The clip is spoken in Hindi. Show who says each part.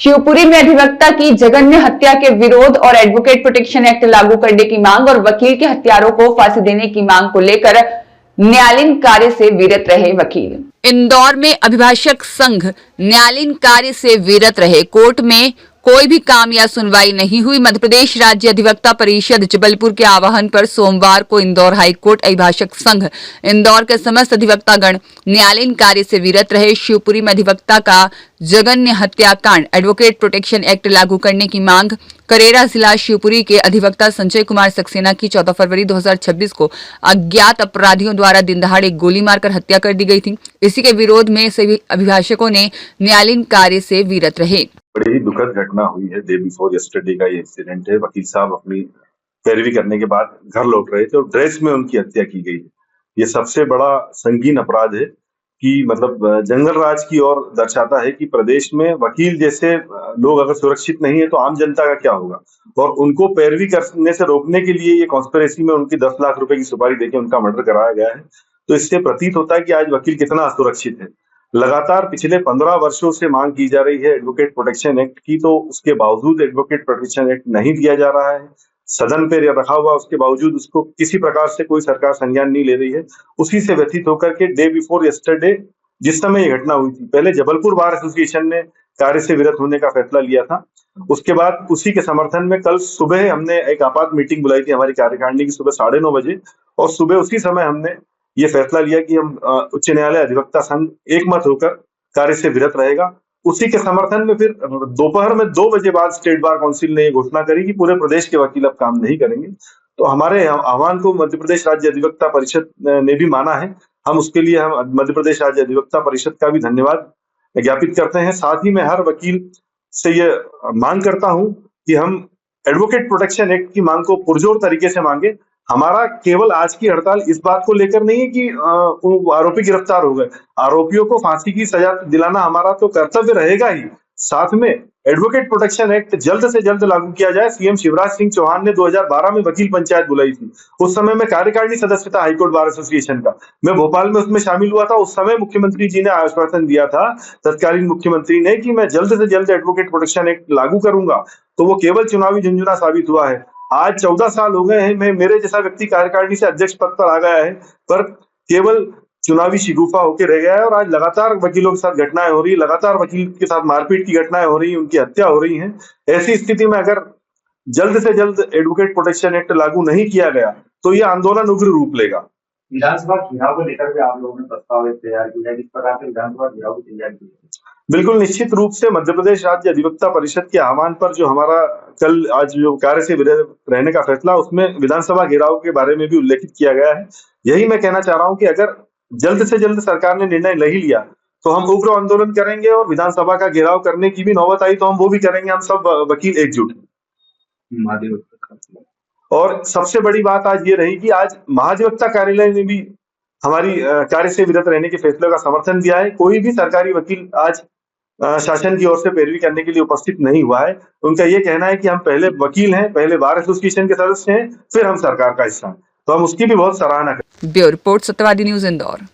Speaker 1: शिवपुरी में अधिवक्ता की जघन्य हत्या के विरोध और एडवोकेट प्रोटेक्शन एक्ट लागू करने की मांग और वकील के हत्यारों को फांसी देने की मांग को लेकर न्यायालयीन कार्य से विरत रहे वकील। इंदौर में अभिभाषक संघ न्यायालयीन कार्य से विरत रहे। कोर्ट में कोई भी काम या सुनवाई नहीं हुई। मध्य प्रदेश राज्य अधिवक्ता परिषद जबलपुर के आह्वान पर सोमवार को इंदौर हाईकोर्ट अभिभाषक संघ इंदौर के समस्त अधिवक्तागण न्यायालयीन कार्य से विरत रहे। शिवपुरी में अधिवक्ता का जघन्य हत्याकांड एडवोकेट प्रोटेक्शन एक्ट लागू करने की मांग। करेरा जिला शिवपुरी के अधिवक्ता संजय कुमार सक्सेना की 14 फरवरी 2026 को अज्ञात अपराधियों द्वारा दिन दहाड़े गोली मारकर हत्या कर दी गई थी। इसी के विरोध में सभी अभिभाषकों ने न्यायालयीन कार्य से विरत रहे।
Speaker 2: बड़ी ही दुखद घटना हुई है। डे बिफोर यस्टरडे का ये इंसिडेंट है। वकील साहब अपनी पैरवी करने के बाद घर लौट रहे थे और ड्रेस में उनकी हत्या की गई। ये सबसे बड़ा संगीन अपराध है कि मतलब जंगल राज की ओर दर्शाता है कि प्रदेश में वकील जैसे लोग अगर सुरक्षित नहीं है तो आम जनता का क्या होगा। और उनको पैरवी करने से रोकने के लिए ये कॉन्स्पिरेसी में उनकी 10 लाख रुपए की सुपारी देके उनका मर्डर कराया गया है। तो इससे प्रतीत होता है कि आज वकील कितना असुरक्षित है। लगातार पिछले 15 वर्षों से मांग की जा रही है एडवोकेट प्रोटेक्शन एक्ट की, तो उसके बावजूद एडवोकेट प्रोटेक्शन एक्ट नहीं दिया जा रहा है। सदन पे रखा हुआ उसके बावजूद उसको किसी प्रकार से कोई सरकार संज्ञान नहीं ले रही है। उसी से व्यथित होकर के डे बिफोर यस्टरडे जिस समय ये घटना हुई थी, पहले जबलपुर बार एसोसिएशन ने कार्य से विरत होने का फैसला लिया था। उसके बाद उसी के समर्थन में कल सुबह हमने एक आपात मीटिंग बुलाई थी हमारी कार्यकारिणी की सुबह 9:30 बजे, और सुबह उसी समय हमने ये फैसला लिया कि हम उच्च न्यायालय अधिवक्ता संघ एकमत होकर कार्य से विरत रहेगा। उसी के समर्थन में फिर दोपहर में 2 बजे बाद स्टेट बार काउंसिल ने ये घोषणा करी कि पूरे प्रदेश के वकील अब काम नहीं करेंगे। तो हमारे आह्वान को मध्य प्रदेश राज्य अधिवक्ता परिषद ने भी माना है। हम उसके लिए हम मध्य प्रदेश राज्य अधिवक्ता परिषद का भी धन्यवाद ज्ञापित करते हैं। साथ ही मैं हर वकील से ये मांग करता हूं कि हम एडवोकेट प्रोटेक्शन एक्ट की मांग को पुरजोर तरीके से मांगे। हमारा केवल आज की हड़ताल इस बात को लेकर नहीं है कि आरोपी गिरफ्तार हो गए। आरोपियों को फांसी की सजा दिलाना हमारा तो कर्तव्य रहेगा ही। साथ में एडवोकेट प्रोटेक्शन एक्ट जल्द से जल्द लागू किया जाए। सीएम शिवराज सिंह चौहान ने 2012 में वकील पंचायत बुलाई थी। उस समय मैं कार्यकारिणी सदस्य था हाईकोर्ट बार एसोसिएशन का। मैं भोपाल में उसमें शामिल हुआ था। उस समय मुख्यमंत्री जी ने आश्वासन दिया था, तत्कालीन मुख्यमंत्री ने, कि मैं जल्द से जल्द एडवोकेट प्रोटेक्शन एक्ट लागू करूंगा। तो वो केवल चुनावी झुंझुना साबित हुआ है। आज 14 साल हो गए हैं, मेरे जैसा व्यक्ति कार्यकारिणी से अध्यक्ष पद पर आ गया है, पर केवल चुनावी शिगुफा होकर रह गया है। और आज लगातार वकीलों के साथ घटनाएं हो रही, लगातार वकील के साथ मारपीट की घटनाएं हो रही, उनकी हत्या हो रही है। ऐसी स्थिति में अगर जल्द से जल्द एडवोकेट प्रोटेक्शन एक्ट लागू नहीं किया गया तो यह आंदोलन उग्र रूप लेगा।
Speaker 3: विधानसभा चुनाव को लेकर भी आप लोगों ने प्रस्ताव तैयार किया है, किस प्रकार से विधानसभा चुनाव की तैयारी की है?
Speaker 2: बिल्कुल निश्चित रूप से मध्य प्रदेश राज्य अधिवक्ता परिषद के आह्वान पर जो हमारा कल आज जो कार्य से विरत रहने का फैसला, उसमें विधानसभा घेराव के बारे में भी उल्लेखित किया गया है। यही मैं कहना चाह रहा हूं कि अगर जल्द से जल्द सरकार ने निर्णय नहीं लिया तो हम उग्र आंदोलन करेंगे, और विधानसभा का घेराव करने की भी नौबत आई तो हम वो भी करेंगे। हम सब वकील एकजुट हैं। और सबसे बड़ी बात आज ये रही कि आज महाधिवक्ता कार्यालय ने भी हमारी कार्य से विरत रहने के फैसले का समर्थन दिया है। कोई भी सरकारी वकील आज शासन की ओर से पैरवी करने के लिए उपस्थित नहीं हुआ है। उनका ये कहना है कि हम पहले वकील हैं, पहले बार एसोसिएशन के सदस्य हैं, फिर हम सरकार का हिस्सा हैं। तो हम उसकी भी बहुत सराहना करें।
Speaker 1: ब्यूरो रिपोर्ट, सत्यवादी न्यूज, इंदौर।